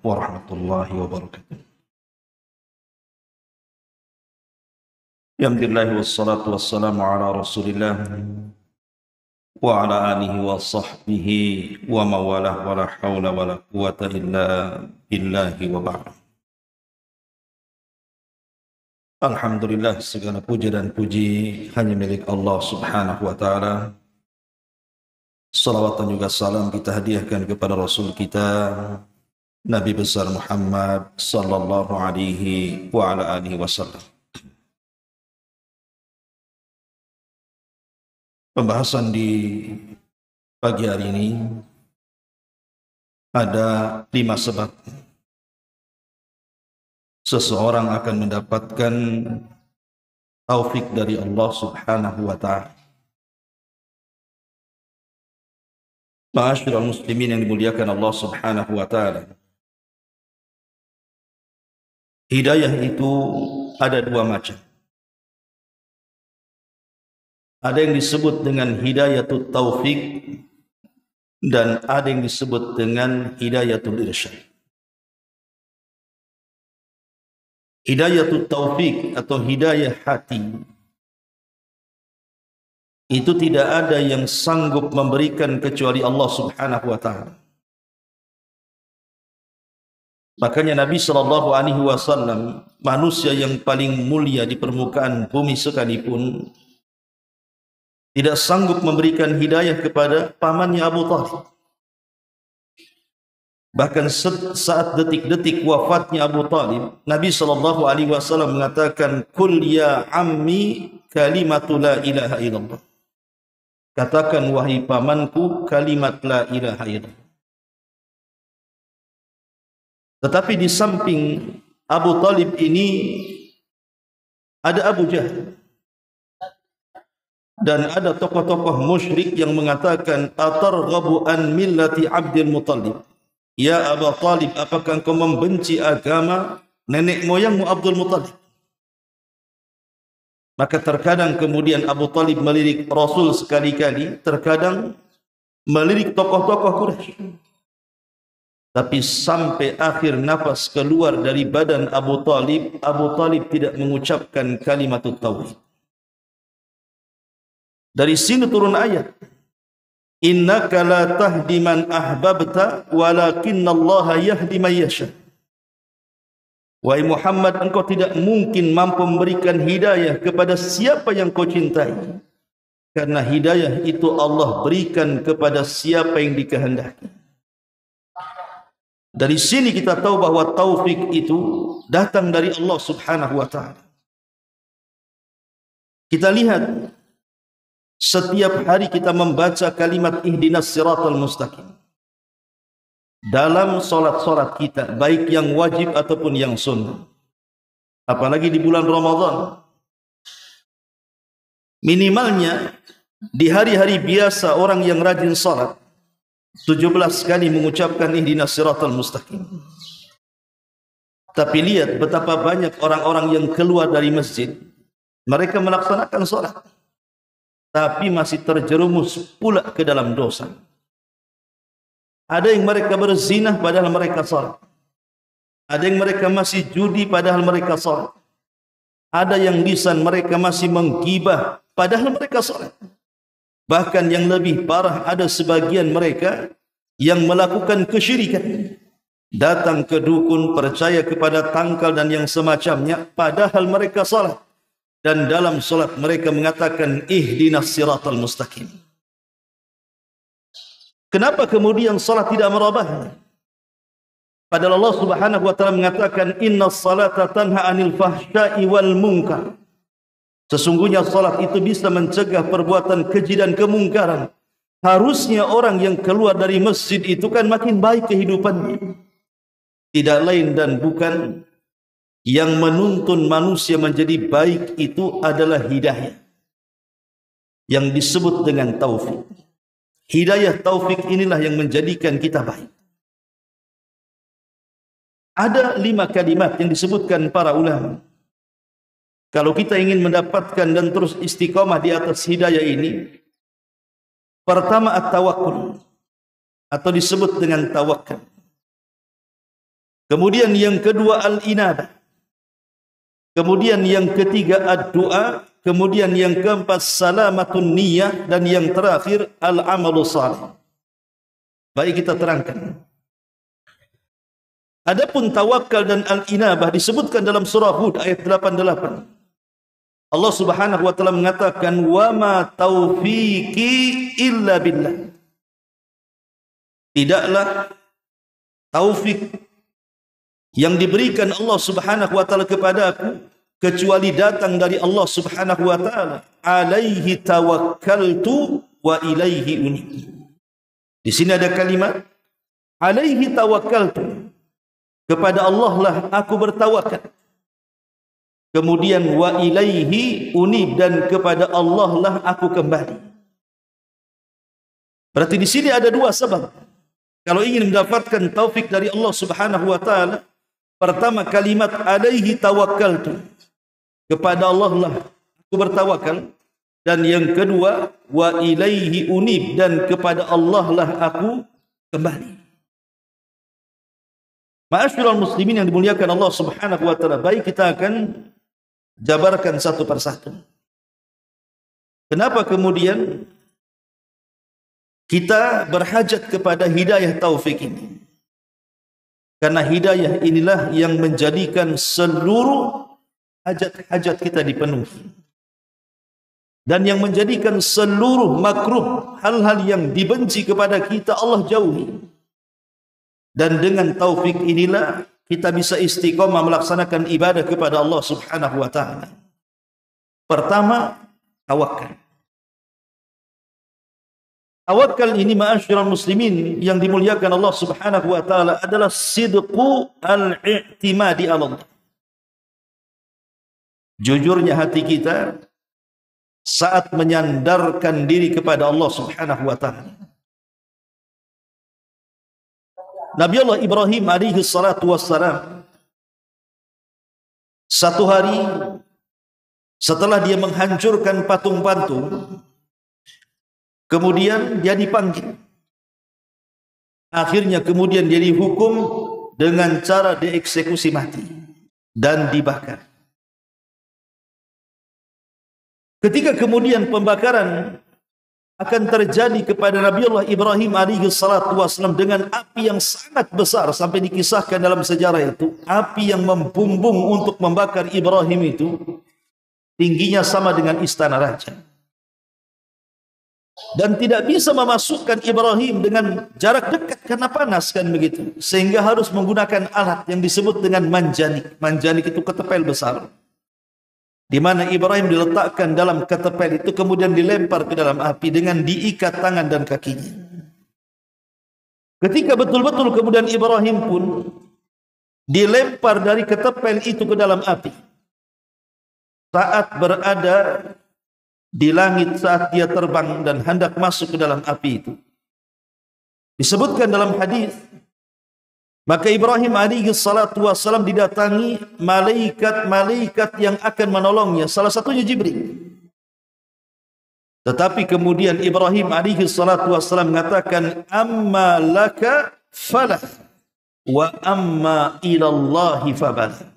warahmatullahi wabarakatuh. Alhamdulillah wassalatu wassalamu ala Rasulillah wa ala alihi wa sahbihi wa mawalah wa la hawla wa la quwata illa billahi wa ba'd. Alhamdulillah, segala puja dan puji hanya milik Allah Subhanahu wa taala. Salawat dan juga salam kita hadiahkan kepada Rasul kita Nabi besar Muhammad sallallahu alaihi wa ala alihi wasallam. Pembahasan di pagi hari ini ada 5 sebab seseorang akan mendapatkan taufik dari Allah Subhanahu wa taala. Ma'asyiral muslimin yang dimuliakan Allah Subhanahu wa taala. Hidayah itu ada 2 macam. Ada yang disebut dengan hidayatut taufik dan ada yang disebut dengan hidayatul irsyad. Hidayatut taufik atau hidayah hati itu tidak ada yang sanggup memberikan kecuali Allah Subhanahu wa taala. Makanya Nabi sallallahu alaihi wasallam, manusia yang paling mulia di permukaan bumi sekalipun, tidak sanggup memberikan hidayah kepada pamannya Abu Talib. Bahkan saat detik-detik wafatnya Abu Talib, Nabi sallallahu alaihi wasallam mengatakan, "Qul ya ammi kalimatu la ilaha illallah." Katakan wahai pamanku kalimat la ilaha illallah. Tetapi di samping Abu Talib ini ada Abu Jahal. Dan ada tokoh-tokoh musyrik yang mengatakan, "Atarghabu an millati Abdul Muttalib?" Ya Abu Talib, apakah engkau membenci agama nenek moyangmu Abdul Muttalib? Maka terkadang kemudian Abu Talib melirik Rasul sekali-kali, terkadang melirik tokoh-tokoh Quraisy. Tapi sampai akhir nafas keluar dari badan Abu Talib tidak mengucapkan kalimat tauhid. Dari sini turun ayat, "Innaka la tahdi man ahbabta walakinallaha yahdi man yasha." Wahai Muhammad, engkau tidak mungkin mampu memberikan hidayah kepada siapa yang kau cintai, karena hidayah itu Allah berikan kepada siapa yang dikehendaki. Dari sini kita tahu bahwa taufik itu datang dari Allah Subhanahu wa taala. Kita lihat setiap hari kita membaca kalimat ihdinas siratal mustaqim dalam solat-solat kita, baik yang wajib ataupun yang sunnah. Apalagi di bulan Ramadan. Minimalnya di hari-hari biasa orang yang rajin solat 17 kali mengucapkan ihdinas siratal mustaqim. Tapi lihat betapa banyak orang-orang yang keluar dari masjid, mereka melaksanakan solat, tapi masih terjerumus pula ke dalam dosa. Ada yang mereka berzina padahal mereka salat. Ada yang mereka masih judi padahal mereka salat. Ada yang lisan mereka masih menggibah padahal mereka salat. Bahkan yang lebih parah, ada sebagian mereka yang melakukan kesyirikan. Datang ke dukun, percaya kepada tangkal dan yang semacamnya padahal mereka salat. Dan dalam salat mereka mengatakan ihdinas siratal mustaqim. Kenapa kemudian salat tidak merubahnya? Padahal Allah Subhanahu wa taala mengatakan innas salata tanha 'anil fahsya'i wal munkar. Sesungguhnya salat itu bisa mencegah perbuatan keji dan kemungkaran. Harusnya orang yang keluar dari masjid itu kan makin baik kehidupannya. Tidak lain dan bukan yang menuntun manusia menjadi baik itu adalah hidayah yang disebut dengan taufik. Hidayah taufik inilah yang menjadikan kita baik. Ada 5 kalimat yang disebutkan para ulama. Kalau kita ingin mendapatkan dan terus istiqamah di atas hidayah ini, pertama at-tawakkul atau disebut dengan tawakal. Kemudian yang kedua al-inabah. Kemudian yang ketiga ad-du'a. Kemudian yang keempat salamatun niyah. Dan yang terakhir al-amalu salih. Baik, kita terangkan. Adapun tawakal dan al-inabah disebutkan dalam surah Hud ayat 88. Allah Subhanahu wa taala mengatakan wa ma taufiqi illa billah. Tidaklah taufik yang diberikan Allah Subhanahu wa taala kepada aku kecuali datang dari Allah Subhanahu wa taala. Alaihi tawakkaltu wa ilaihi unib. Di sini ada kalimat alaihi tawakkaltu. Kepada Allah lah aku bertawakal. Kemudian wa ilaihi unib, dan kepada Allah lah aku kembali. Berarti di sini ada dua sebab. Kalau ingin mendapatkan taufik dari Allah Subhanahu wa taala, pertama kalimat alaihi tawakkaltu. Kepada Allah lah aku bertawakal. Dan yang kedua wa ilaihi unib, dan kepada Allah lah aku kembali. Ma'asyiral muslimin yang dimuliakan Allah Subhanahu wa taala, baik kita akan jabarkan satu persatu. Kenapa kemudian kita berhajat kepada hidayah taufik ini? Karena hidayah inilah yang menjadikan seluruh hajat-hajat kita dipenuhi. Dan yang menjadikan seluruh makruh, hal-hal yang dibenci kepada kita, Allah jauhi. Dan dengan taufik inilah kita bisa istiqomah melaksanakan ibadah kepada Allah Subhanahu wa taala. Pertama, tawakal. Tawakal ini ma'asyiral muslimin yang dimuliakan Allah Subhanahu wa taala adalah sidqu al-i'timadi 'ala Allah. Jujurnya hati kita saat menyandarkan diri kepada Allah Subhanahu wa taala. Nabi Allah Ibrahim alaihi salatu wassalam, satu hari setelah dia menghancurkan patung-patung, kemudian dia dipanggil. Akhirnya kemudian dia dihukum dengan cara dieksekusi mati dan dibakar. Ketika kemudian pembakaran akan terjadi kepada Nabi Allah Ibrahim alaihi salatu wassalam dengan api yang sangat besar, sampai dikisahkan dalam sejarah itu, api yang membumbung untuk membakar Ibrahim itu tingginya sama dengan istana raja. Dan tidak bisa memasukkan Ibrahim dengan jarak dekat karena panas kan begitu. Sehingga harus menggunakan alat yang disebut dengan manjanik. Manjanik itu ketepel besar, di mana Ibrahim diletakkan dalam ketepel itu, kemudian dilempar ke dalam api dengan diikat tangan dan kakinya. Ketika betul-betul kemudian Ibrahim pun dilempar dari ketepel itu ke dalam api, saat berada di langit, saat dia terbang dan hendak masuk ke dalam api itu, disebutkan dalam hadis, maka Ibrahim alaihi salatu wassalam didatangi malaikat-malaikat yang akan menolongnya, salah satunya Jibril. Tetapi kemudian Ibrahim alaihi salatu wassalam mengatakan, amma laka falah wa amma ilallahi fabalah.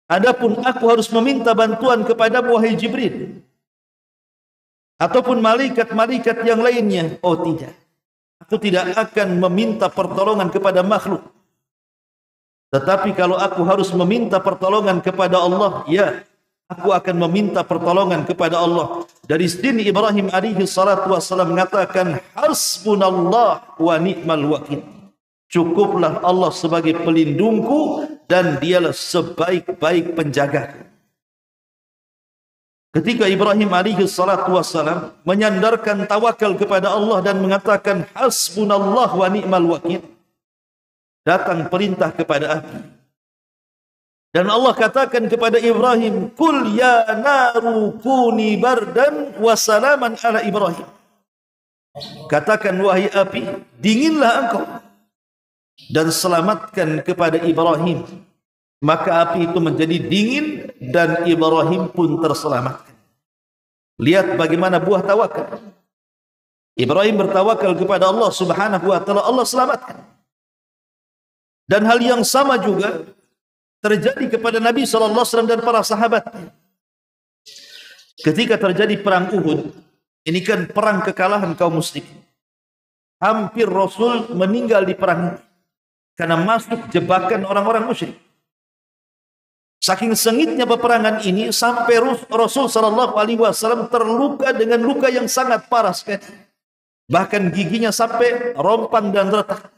Adapun aku harus meminta bantuan kepadamu wahai Jibril, ataupun malaikat-malaikat yang lainnya. Oh tidak, aku tidak akan meminta pertolongan kepada makhluk. Tetapi kalau aku harus meminta pertolongan kepada Allah, ya, aku akan meminta pertolongan kepada Allah. Dari sini Ibrahim alaihi salatu wassalam mengatakan, hasbunallah wa ni'mal wakil. Cukuplah Allah sebagai pelindungku dan dialah sebaik-baik penjaga. Ketika Ibrahim alaihi salatu wassalam menyandarkan tawakal kepada Allah dan mengatakan hasbunallah wa ni'mal wakil, datang perintah kepada api. Dan Allah katakan kepada Ibrahim, kul ya naru kuni bardan wa salaman ala Ibrahim. Katakan wahai api, dinginlah engkau dan selamatkan kepada Ibrahim. Maka api itu menjadi dingin dan Ibrahim pun terselamatkan. Lihat bagaimana buah tawakal. Ibrahim bertawakal kepada Allah Subhanahu wa taala, Allah selamatkan. Dan hal yang sama juga terjadi kepada Nabi SAW dan para sahabat. Ketika terjadi perang Uhud, ini kan perang kekalahan kaum muslimin. Hampir Rasul meninggal di perang ini karena masuk jebakan orang-orang musyrik. Saking sengitnya peperangan ini sampai Rasul SAW terluka dengan luka yang sangat parah sekali. Bahkan giginya sampai rompang dan retak.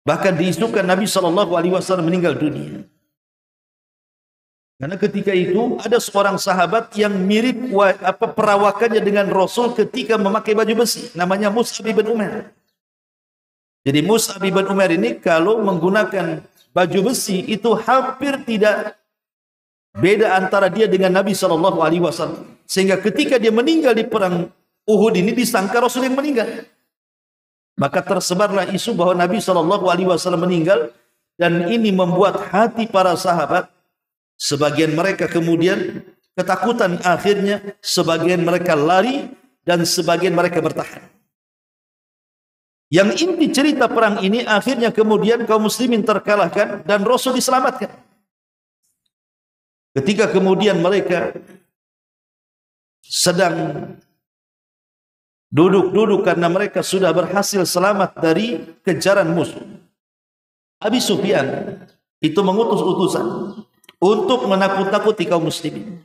Bahkan diisukan Nabi SAW meninggal dunia. Karena ketika itu ada seorang sahabat yang mirip perawakannya dengan Rasul ketika memakai baju besi. Namanya Mus'ab bin Umair. Jadi Mus'ab bin Umair ini kalau menggunakan baju besi itu hampir tidak beda antara dia dengan Nabi SAW. Sehingga ketika dia meninggal di perang Uhud ini disangka Rasul yang meninggal. Maka tersebarlah isu bahwa Nabi SAW meninggal, dan ini membuat hati para sahabat, sebagian mereka kemudian ketakutan, akhirnya sebagian mereka lari dan sebagian mereka bertahan. Yang inti cerita perang ini akhirnya kemudian kaum muslimin terkalahkan dan Rasul diselamatkan. Ketika kemudian mereka sedang duduk-duduk karena mereka sudah berhasil selamat dari kejaran musuh, Abi Sufyan itu mengutus utusan untuk menakut-nakuti kaum muslimin.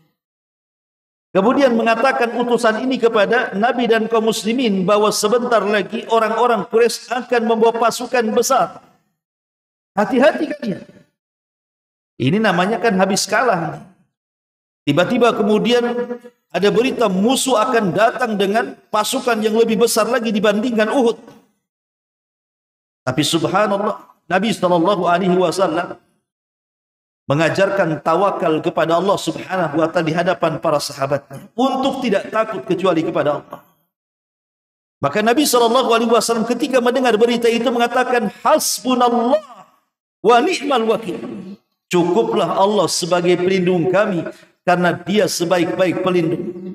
Kemudian mengatakan utusan ini kepada Nabi dan kaum muslimin bahwa sebentar lagi orang-orang Quraisy akan membawa pasukan besar. Hati-hati kalian. Ini namanya kan habis kalah. Tiba-tiba kemudian ada berita musuh akan datang dengan pasukan yang lebih besar lagi dibandingkan Uhud. Tapi subhanallah, Nabi SAW mengajarkan tawakal kepada Allah Subhanahu wa ta'ala di hadapan para sahabatnya untuk tidak takut kecuali kepada Allah. Maka Nabi SAW ketika mendengar berita itu mengatakan, hasbunallah wa ni'mal wakil. Cukuplah Allah sebagai pelindung kami, karena dia sebaik-baik pelindung.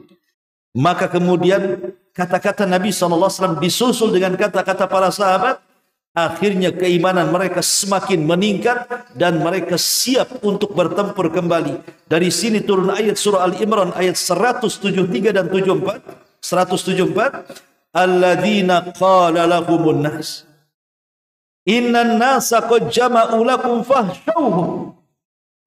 Maka kemudian kata-kata Nabi SAW disusul dengan kata-kata para sahabat. Akhirnya keimanan mereka semakin meningkat dan mereka siap untuk bertempur kembali. Dari sini turun ayat surah Al-Imran ayat 173 dan 74. 174. Alladzina qala lahumun nas innan nasa qad jama'u lakum fahshawhum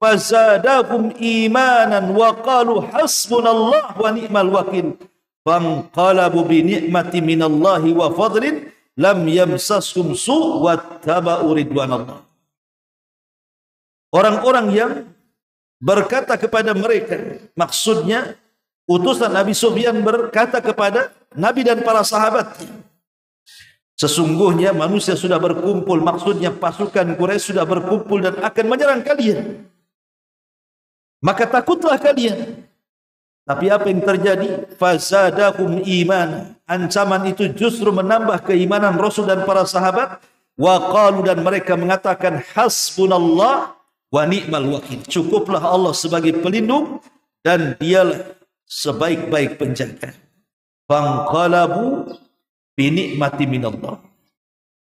fazadahum imanan wa qalu hasbunallah wa ni'mal wakil fanqalabu bi ni'mati minallahi wa fadlin lam yamsasum su' wattaba'u ridwanallah. Orang-orang yang berkata kepada mereka, maksudnya utusan Abi Sufyan berkata kepada Nabi dan para sahabat, sesungguhnya manusia sudah berkumpul, maksudnya pasukan Quraisy sudah berkumpul dan akan menyerang kalian. Maka takutlah kalian. Tapi apa yang terjadi? Fazadakum iman. Ancaman itu justru menambah keimanan Rasul dan para sahabat. Wa qalu, dan mereka mengatakan hasbunallah wa ni'mal wakil. Cukuplah Allah sebagai pelindung dan dialah sebaik-baik penjaga. Fanqalabu bi ni'mati minallah.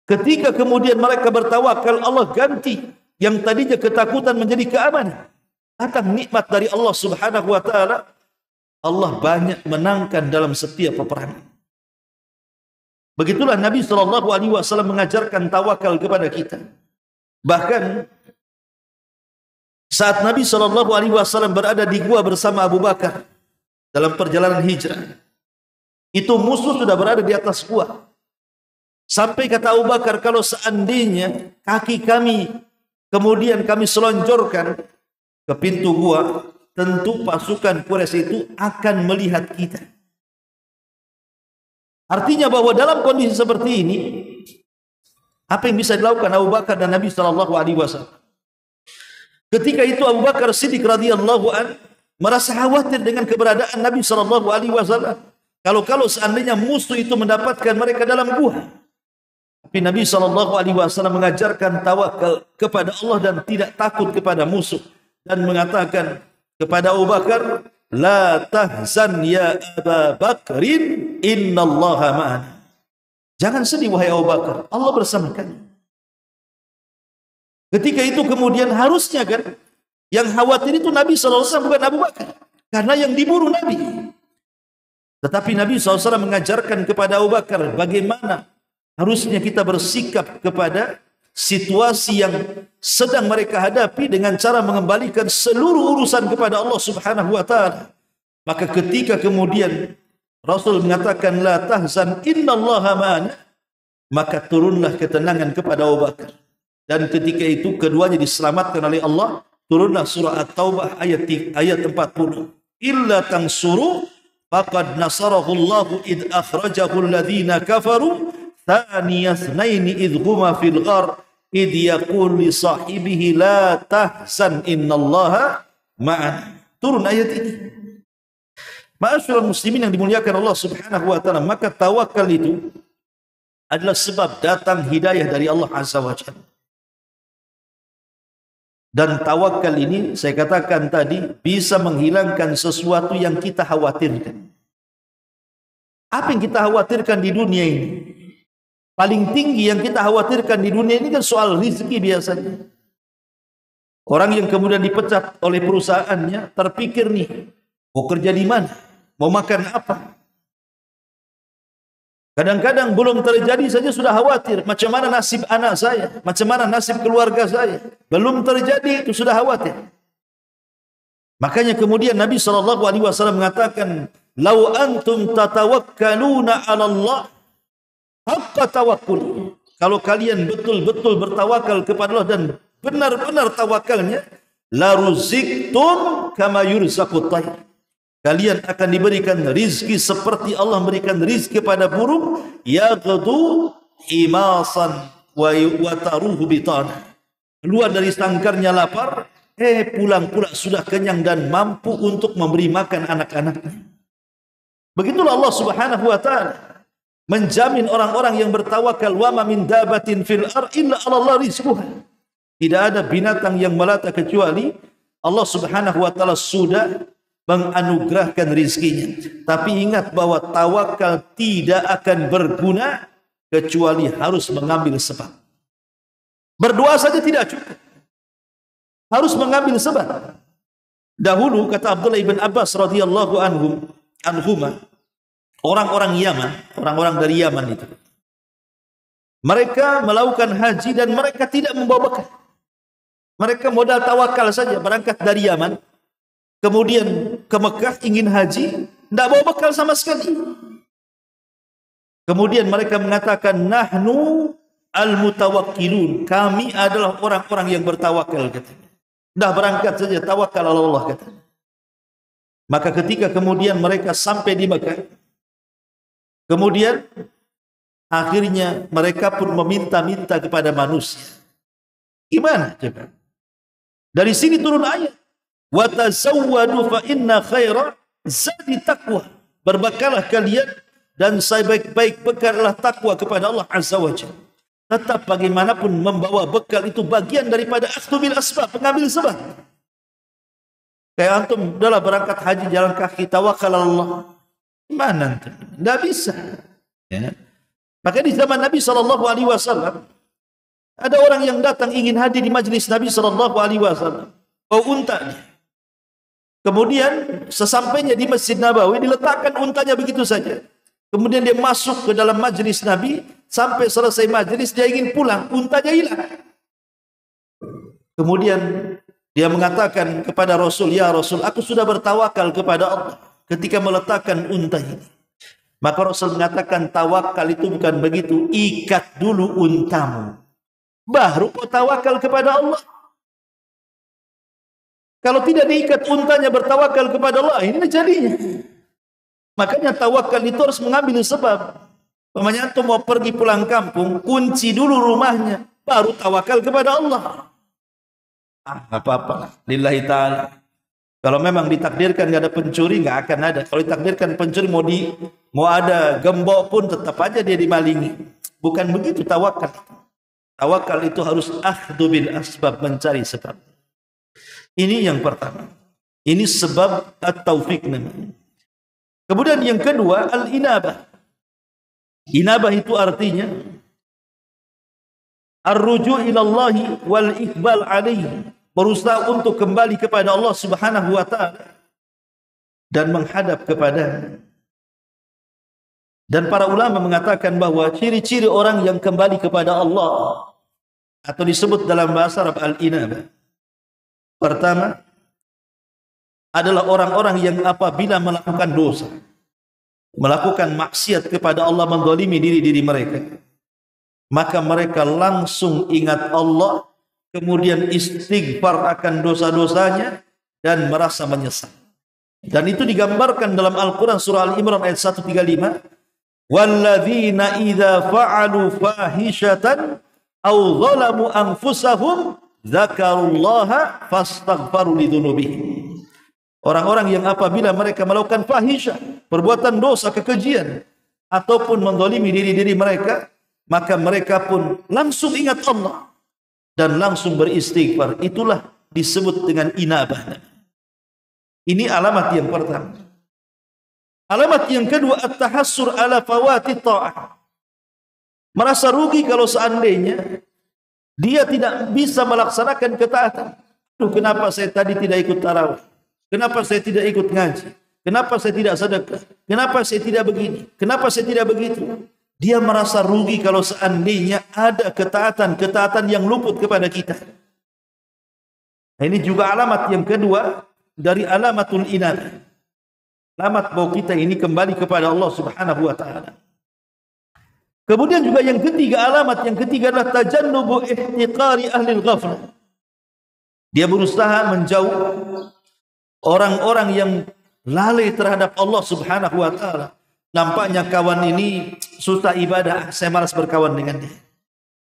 Ketika kemudian mereka bertawakal, Allah ganti yang tadinya ketakutan menjadi keamanan. Datang nikmat dari Allah Subhanahu wa ta'ala. Allah banyak menangkan dalam setiap peperangan. Begitulah Nabi SAW mengajarkan tawakal kepada kita. Bahkan saat Nabi SAW berada di gua bersama Abu Bakar dalam perjalanan hijrah, itu musuh sudah berada di atas gua. Sampai kata Abu Bakar, kalau seandainya kaki kami kemudian kami selonjorkan ke pintu gua, tentu pasukan Quraisy itu akan melihat kita. Artinya bahwa dalam kondisi seperti ini, apa yang bisa dilakukan Abu Bakar dan Nabi SAW? Ketika itu Abu Bakar Siddiq radhiyallahu an merasa khawatir dengan keberadaan Nabi SAW. Kalau seandainya musuh itu mendapatkan mereka dalam gua. Tapi Nabi SAW mengajarkan tawakal kepada Allah dan tidak takut kepada musuh. Dan mengatakan kepada Abu Bakar, la tahzan ya Abu Bakrin, innallaha ma'ana. Jangan sedih wahai Abu Bakar, Allah bersama kami. Ketika itu kemudian harusnya kan yang khawatir itu Nabi SAW bukan Abu Bakar, karena yang diburu Nabi. Tetapi Nabi SAW mengajarkan kepada Abu Bakar bagaimana harusnya kita bersikap kepada situasi yang sedang mereka hadapi dengan cara mengembalikan seluruh urusan kepada Allah Subhanahu wa taala. Maka ketika kemudian Rasul mengatakan la tahzan innallaha ma'ana, maka turunlah ketenangan kepada Abu Bakar. Dan ketika itu keduanya diselamatkan oleh Allah. Turunlah surah At-Taubah ayat 40. Illa tansuru faqad nasarahu Allahu id akhrajahu alladhina kafaru thaniya itsnaini id huma fil ghar id yaqul li sahibihi la tahzan innallaha ma'ana. Turun ayat ini. Ma'asyiral muslimin yang dimuliakan Allah Subhanahu wa taala, maka tawakal itu adalah sebab datang hidayah dari Allah Azza wa Jalla. Dan tawakal ini saya katakan tadi bisa menghilangkan sesuatu yang kita khawatirkan. Apa yang kita khawatirkan di dunia ini? Paling tinggi yang kita khawatirkan di dunia ini kan soal rezeki biasanya. Orang yang kemudian dipecat oleh perusahaannya terpikir nih, mau kerja di mana? Mau makan apa? Kadang-kadang belum terjadi saja sudah khawatir. Macam mana nasib anak saya? Macam mana nasib keluarga saya? Belum terjadi itu sudah khawatir. Makanya kemudian Nabi SAW mengatakan, "Lau antum tatawakkaluna 'ala Allah haqqa tawakkul." Kalau kalian betul-betul bertawakal kepada Allah dan benar-benar tawakalnya, la ruziktum kama yurzaqut tayr. Kalian akan diberikan rizki seperti Allah memberikan rizki kepada burung, yaghdu himasan wa taruhu bitana. Keluar dari sangkarnya lapar, pulang pula sudah kenyang dan mampu untuk memberi makan anak-anaknya. Begitulah Allah Subhanahu wa taala menjamin orang-orang yang bertawakal, wa ma min dabatin fil ar illa 'ala Allah rizquha. Tidak ada binatang yang melata kecuali Allah Subhanahu wa taala sudah menganugerahkan rizkinya. Tapi ingat bahwa tawakal tidak akan berguna kecuali harus mengambil sebab. Berdoa saja tidak cukup, harus mengambil sebab. Dahulu kata Abdullah ibn Abbas radhiyallahu anhuma, orang-orang Yaman, orang-orang dari Yaman itu, mereka melakukan haji dan mereka tidak membawa bekal. Mereka modal tawakal saja, berangkat dari Yaman kemudian ke Mekah ingin haji, tidak bawa bekal sama sekali. Kemudian mereka mengatakan, nahnu al-mutawakkilun, kami adalah orang-orang yang bertawakal, katanya. Dah berangkat saja, tawakal Allah, katanya. Maka ketika kemudian mereka sampai di Mekah, kemudian akhirnya mereka pun meminta-minta kepada manusia. Gimana coba? Dari sini turun ayat, wa tazawwadu fa inna khaira zadi taqwa. Berbekalah kalian dan sebaik-baik bekal adalah takwa kepada Allah Azza wa Jalla. Tetap bagaimanapun membawa bekal itu bagian daripada akhdhu bil asbab, mengambil sebab. Kayak antum adalah berangkat haji jalan kaki, tawakal Allah. Mana antum? Tidak bisa. Ya. Maka di zaman Nabi SAW ada orang yang datang ingin hadir di majlis Nabi SAW. Bawa unta dia. Kemudian sesampainya di Masjid Nabawi diletakkan untanya begitu saja. Kemudian dia masuk ke dalam majlis Nabi, sampai selesai majlis dia ingin pulang, untanya hilang. Kemudian dia mengatakan kepada Rasul, ya Rasul, aku sudah bertawakal kepada Allah ketika meletakkan unta ini. Maka Rasul mengatakan, tawakal itu bukan begitu, ikat dulu untamu, baru kau tawakal kepada Allah. Kalau tidak diikat untanya bertawakal kepada Allah, ini jadinya. Makanya tawakal itu harus mengambil sebab. Umpamanya antum mau pergi pulang kampung, kunci dulu rumahnya, baru tawakal kepada Allah. Apa-apa, lillahi ta'ala. Kalau memang ditakdirkan nggak ada pencuri, nggak akan ada. Kalau ditakdirkan pencuri mau ada gembok pun tetap aja dia dimalingi. Bukan begitu tawakal. Tawakal itu harus akhdhu bil asbab, mencari sebab. Ini yang pertama. Ini sebab at-taufiq namanya. Kemudian yang kedua, al-inabah. Inabah itu artinya ar-ruju' ila Allah wal iqbal alaihi, berusaha untuk kembali kepada Allah Subhanahu wa taala dan menghadap kepadanya. Dan para ulama mengatakan bahwa ciri-ciri orang yang kembali kepada Allah atau disebut dalam bahasa Arab al-inabah, pertama adalah orang-orang yang apabila melakukan dosa, melakukan maksiat kepada Allah, menzalimi diri-diri mereka, maka mereka langsung ingat Allah, kemudian istighfar akan dosa-dosanya dan merasa menyesal. Dan itu digambarkan dalam Al-Quran surah Al-Imran ayat 135. Walladzina idza fa'alu fahishatan aw zalamu anfusahum dzakarullaha fastaghfaru lidzunubihim. Orang-orang yang apabila mereka melakukan fahisyah, perbuatan dosa, kekejian, ataupun menzalimi diri-diri mereka, maka mereka pun langsung ingat Allah dan langsung beristighfar. Itulah disebut dengan inabah. Ini alamat yang pertama. Alamat yang kedua, at-tahassur ala fawati ta'ah. Merasa rugi kalau seandainya dia tidak bisa melaksanakan ketaatan. Kenapa saya tadi tidak ikut tarawih? Kenapa saya tidak ikut ngaji? Kenapa saya tidak sedekah? Kenapa saya tidak begini? Kenapa saya tidak begitu? Dia merasa rugi kalau seandainya ada ketaatan-ketaatan yang luput kepada kita. Ini juga alamat yang kedua dari alamatul inabah. Alamat bahwa kita ini kembali kepada Allah Subhanahu wa taala. Kemudian juga yang ketiga, alamat yang ketiga adalah tajannubu ihtiqari ahli al-ghaflah. Dia berusaha menjauh orang-orang yang lalai terhadap Allah Subhanahu wa taala. Nampaknya kawan ini susah ibadah, saya malas berkawan dengan dia.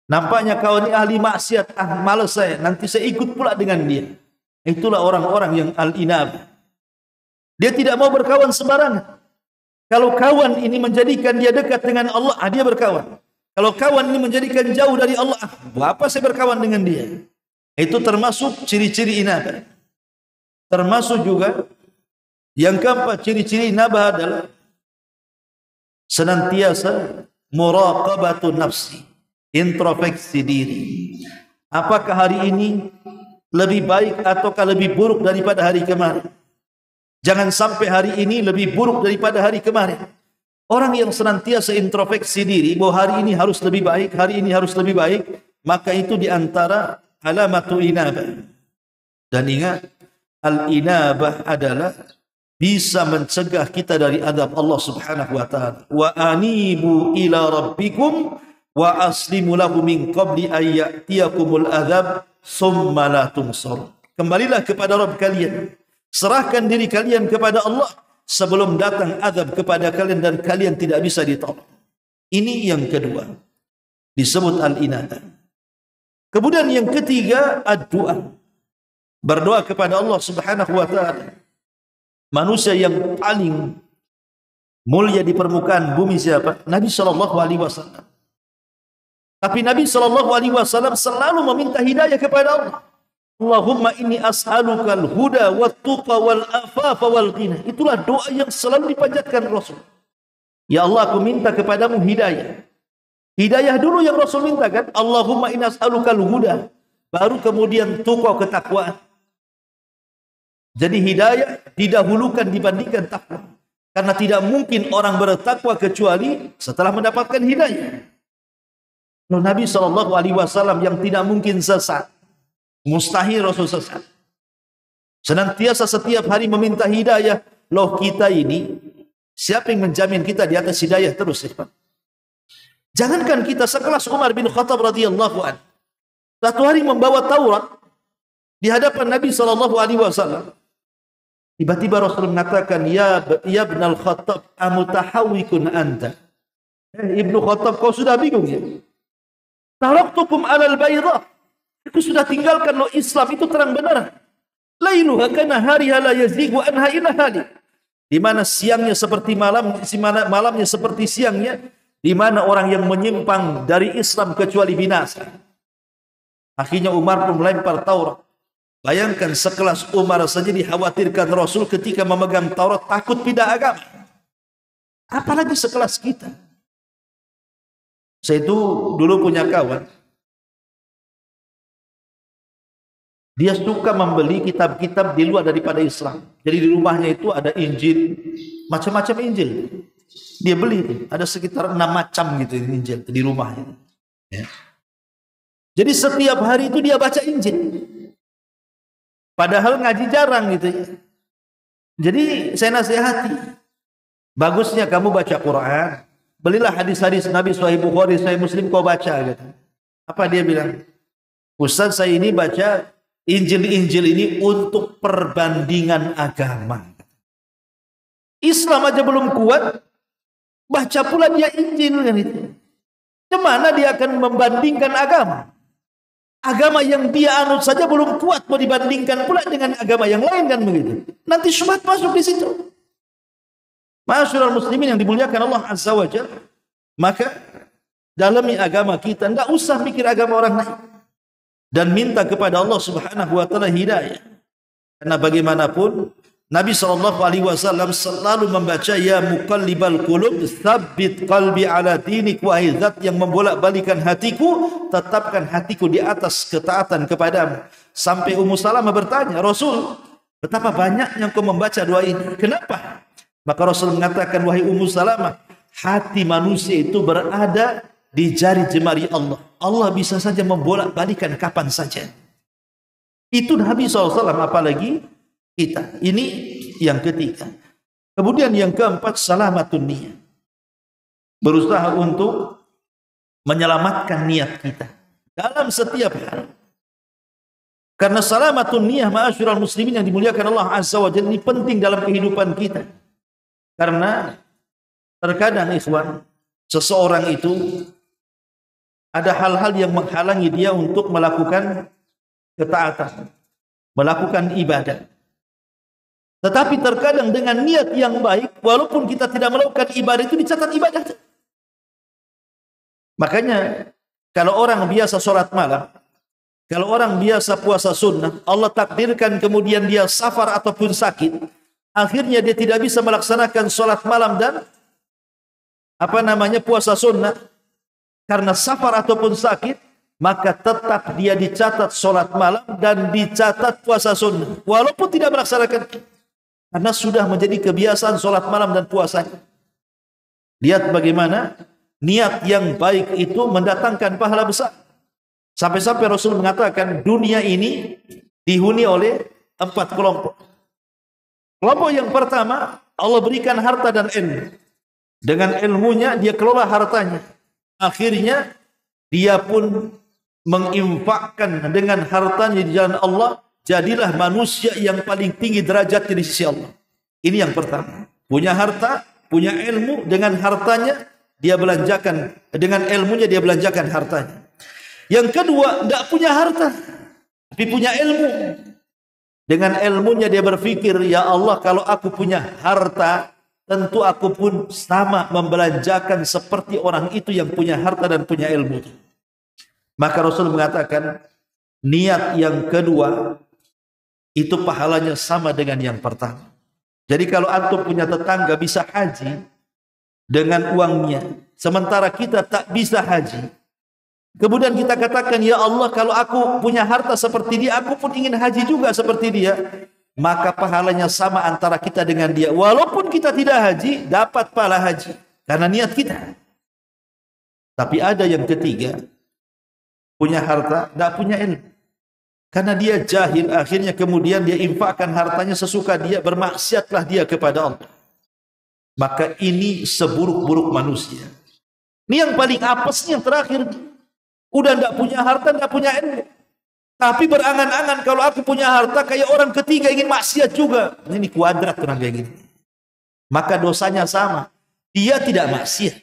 Nampaknya kawan ini ahli maksiat, malas saya, nanti saya ikut pula dengan dia. Itulah orang-orang yang al-inabah. Dia tidak mau berkawan sembarangan. Kalau kawan ini menjadikan dia dekat dengan Allah, dia berkawan. Kalau kawan ini menjadikan jauh dari Allah, apa saya berkawan dengan dia? Itu termasuk ciri-ciri inabah. Termasuk juga yang keempat, ciri-ciri inabah adalah senantiasa muraqabatun nafsi, introspeksi diri. Apakah hari ini lebih baik ataukah lebih buruk daripada hari kemarin? Jangan sampai hari ini lebih buruk daripada hari kemarin. Orang yang senantiasa introspeksi diri bahwa hari ini harus lebih baik, hari ini harus lebih baik, maka itu diantara alamatu inabah. Dan ingat, al-inabah adalah bisa mencegah kita dari azab Allah Subhanahu wa taala. Wa anibu ila rabbikum wa aslimu lahu min qabli ay ya'tiyakumul azab summa la tunsar. Kembalilah kepada Rabb kalian. Serahkan diri kalian kepada Allah sebelum datang azab kepada kalian dan kalian tidak bisa ditolong. Ini yang kedua, disebut al-inabah. Kemudian yang ketiga, ad-du'a. Berdoa kepada Allah Subhanahu wa taala. Manusia yang paling mulia di permukaan bumi siapa? Nabi sallallahu alaihi wasallam. Tapi Nabi sallallahu alaihi wasallam selalu meminta hidayah kepada Allah. Allahumma inni as'aluka al-huda wat-tuqa wal-afafa wal-ghina. Itulah doa yang selalu dipanjatkan Rasul. Ya Allah, aku minta kepadamu hidayah. Hidayah dulu yang Rasul minta kan? Allahumma inni as'aluka al-huda. Baru kemudian tuqa, ketakwaan. Jadi hidayah didahulukan dibandingkan takwa. Karena tidak mungkin orang bertakwa kecuali setelah mendapatkan hidayah. Nabi SAW yang tidak mungkin sesat. Mustahil Rasul sesat. Senantiasa setiap hari meminta hidayah. Loh kita ini, siapa yang menjamin kita di atas hidayah terus? Jangankan kita sekelas Umar bin Khattab radhiyallahu anhu. Satu hari membawa Taurat di hadapan Nabi SAW. Tiba-tiba Rasul mengatakan, Ya ibn al-Khattab, amutahawikun anta. Ibnu Khattab, kau sudah bingung ya? Taraktukum alal baydah. Aku sudah tinggalkan lo Islam itu terang benar. Lailuha kana hariha la yazighu anha illa halik. Di mana siangnya seperti malam, malamnya seperti siangnya, di mana orang yang menyimpang dari Islam kecuali binasa. Akhirnya Umar pun melempar Taurat. Bayangkan sekelas Umar saja dikhawatirkan Rasul ketika memegang Taurat takut pindah agama. Apalagi sekelas kita. Saya itu dulu punya kawan. Dia suka membeli kitab-kitab di luar daripada Islam. Jadi di rumahnya itu ada Injil, macam-macam Injil. Dia beli itu. Ada sekitar 6 macam gitu Injil di rumahnya. Ya. Jadi setiap hari itu dia baca Injil. Padahal ngaji jarang gitu ya. Jadi saya nasihati, bagusnya kamu baca Quran. Belilah hadis-hadis Nabi Sahih Bukhari, Sahih Muslim kau baca gitu. Apa dia bilang? Ustaz, saya ini baca Injil-Injil ini untuk perbandingan agama. Islam aja belum kuat, baca pula dia Injil kan itu. Gimana dia akan membandingkan agama? Agama yang dia anut saja belum kuat, mau dibandingkan pula dengan agama yang lain kan begitu. Nanti syubhat masuk di situ. Ma'asyiral muslimin yang dimuliakan Allah Azza wa Jalla, maka dalami agama kita, enggak usah mikir agama orang lain. Dan minta kepada Allah Subhanahu wa taala hidayah. Karena bagaimanapun Nabi SAW selalu membaca ya muqallibal qulub tsabbit qalbi ala dinik, wahai zat yang membolak-balikan hatiku, tetapkan hatiku di atas ketaatan kepadamu. Sampai Ummu Salamah bertanya, Rasul, betapa banyaknya engkau membaca doa ini, kenapa? Maka Rasul mengatakan, wahai Ummu Salamah, hati manusia itu berada di jari jemari Allah. Allah bisa saja membolak-balikan kapan saja. Itu Nabi SAW, apalagi kita. Ini yang ketiga. Kemudian yang keempat, salamatun niyah. Berusaha untuk menyelamatkan niat kita dalam setiap hal. Karena salamatun niyah, ma'asyiral muslimin yang dimuliakan Allah Azza wa Jalla, ini penting dalam kehidupan kita. Karena terkadang ikhwan, seseorang itu ada hal-hal yang menghalangi dia untuk melakukan ketaatan, melakukan ibadah. Tetapi terkadang dengan niat yang baik, walaupun kita tidak melakukan ibadah, itu dicatat ibadah. Makanya kalau orang biasa sholat malam, kalau orang biasa puasa sunnah, Allah takdirkan kemudian dia safar ataupun sakit, akhirnya dia tidak bisa melaksanakan sholat malam dan puasa sunnah. Karena safar ataupun sakit, maka tetap dia dicatat sholat malam dan dicatat puasa sunnah, walaupun tidak melaksanakan, karena sudah menjadi kebiasaan sholat malam dan puasanya. Lihat bagaimana niat yang baik itu mendatangkan pahala besar. Sampai-sampai Rasul mengatakan dunia ini dihuni oleh 4 kelompok. Kelompok yang pertama, Allah berikan harta dan ilmu. Dengan ilmunya dia kelola hartanya. Akhirnya dia pun menginfakkan dengan hartanya di jalan Allah, jadilah manusia yang paling tinggi derajatnya di sisi Allah. Ini yang pertama. Punya harta, punya ilmu, dengan hartanya dia belanjakan, dengan ilmunya dia belanjakan hartanya. Yang kedua, tidak punya harta, tapi punya ilmu. Dengan ilmunya dia berpikir, ya Allah, kalau aku punya harta, tentu aku pun sama membelanjakan seperti orang itu yang punya harta dan punya ilmu. Maka Rasul mengatakan, niat yang kedua itu pahalanya sama dengan yang pertama. Jadi kalau antum punya tetangga bisa haji dengan uangnya, sementara kita tak bisa haji, kemudian kita katakan, ya Allah, kalau aku punya harta seperti dia, aku pun ingin haji juga seperti dia, maka pahalanya sama antara kita dengan dia. Walaupun kita tidak haji, dapat pahala haji karena niat kita. Tapi ada yang ketiga, punya harta, tidak punya ilmu. Karena dia jahil, akhirnya kemudian dia infakkan hartanya sesuka dia, bermaksiatlah dia kepada Allah. Maka ini seburuk-buruk manusia. Ini yang paling apesnya yang terakhir. Udah tidak punya harta, tidak punya ilmu, tapi berangan-angan kalau aku punya harta, kayak orang ketiga ingin maksiat juga. Ini kuadrat orang kayak gini. Maka dosanya sama. Dia tidak maksiat.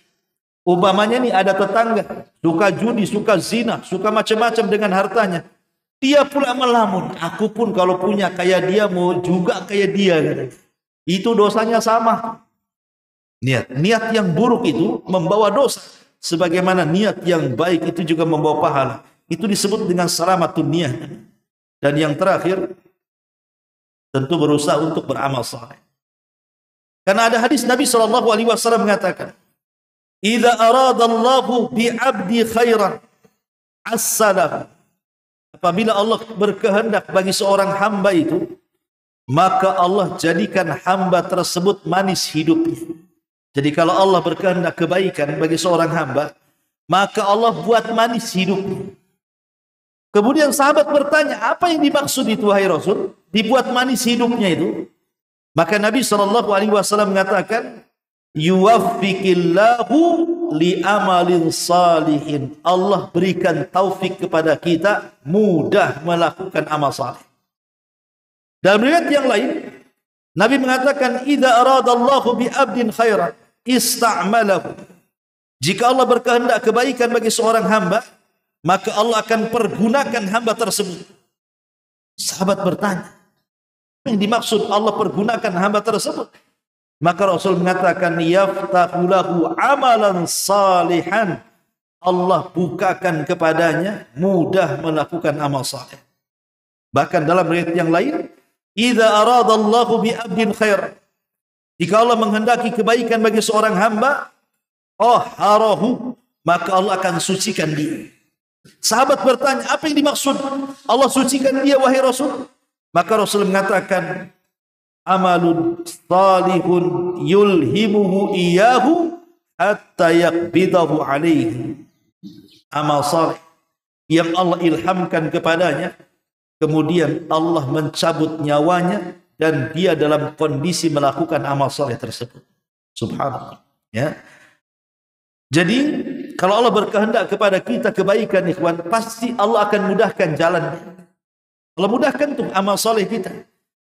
Umpamanya nih ada tetangga suka judi, suka zina, suka macam-macam dengan hartanya. Dia pula melamun. Aku pun kalau punya kayak dia mau juga kayak dia. Itu dosanya sama. Niat yang buruk itu membawa dosa. Sebagaimana niat yang baik itu juga membawa pahala. Itu disebut dengan salamatun niyah. Dan yang terakhir, tentu berusaha untuk beramal saleh. Karena ada hadis Nabi SAW mengatakan, "Idza aradallahu bi 'abdi khairan, as-salam." Apabila Allah berkehendak bagi seorang hamba itu, maka Allah jadikan hamba tersebut manis hidupnya. Jadi kalau Allah berkehendak kebaikan bagi seorang hamba, maka Allah buat manis hidupnya. Kemudian sahabat bertanya, apa yang dimaksud itu wahai Rasul? Dibuat manis hidupnya itu. Maka Nabi SAW mengatakan, yuwaffiqillahu li amalin salihin. Allah berikan taufik kepada kita mudah melakukan amal saleh. Dalam riwayat yang lain, Nabi mengatakan, idza aradallahu bi abdin khairan ista'malahu. Jika Allah berkehendak kebaikan bagi seorang hamba, maka Allah akan pergunakan hamba tersebut. Sahabat bertanya, apa yang dimaksud Allah pergunakan hamba tersebut? Maka Rasul mengatakan, yaftahu lahu amalan salihan. Allah bukakan kepadanya mudah melakukan amal saleh. Bahkan dalam riwayat yang lain, idza aradallahu bi abdin khair. Jika Allah menghendaki kebaikan bagi seorang hamba, tahharahu, maka Allah akan sucikan dia. Sahabat bertanya, apa yang dimaksud Allah sucikan dia wahai Rasul? Maka Rasul mengatakan, amalun salihun yulhimuhu iyahu hatta yaqbidahu alaihi. Amal saleh yang Allah ilhamkan kepadanya, kemudian Allah mencabut nyawanya dan dia dalam kondisi melakukan amal saleh tersebut. Subhanallah. Ya. Jadi kalau Allah berkehendak kepada kita kebaikan, ikhwan, pasti Allah akan mudahkan jalannya. Allah mudahkan tuh amal saleh kita.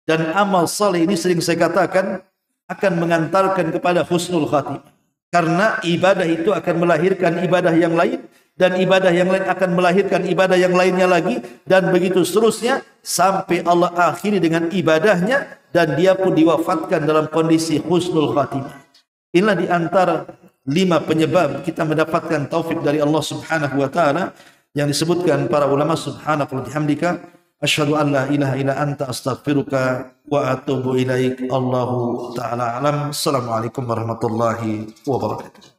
Dan amal saleh ini sering saya katakan akan mengantarkan kepada husnul khatimah. Karena ibadah itu akan melahirkan ibadah yang lain, dan ibadah yang lain akan melahirkan ibadah yang lainnya lagi, dan begitu seterusnya sampai Allah akhiri dengan ibadahnya dan dia pun diwafatkan dalam kondisi husnul khatimah. Inilah di antara 5 penyebab kita mendapatkan taufik dari Allah Subhanahu wa taala yang disebutkan para ulama. Subhanaka wa bihamdika asyhadu an la ilaha illa anta astaghfiruka wa atubu ilaik. Allahu taala alam. Assalamualaikum warahmatullahi wabarakatuh.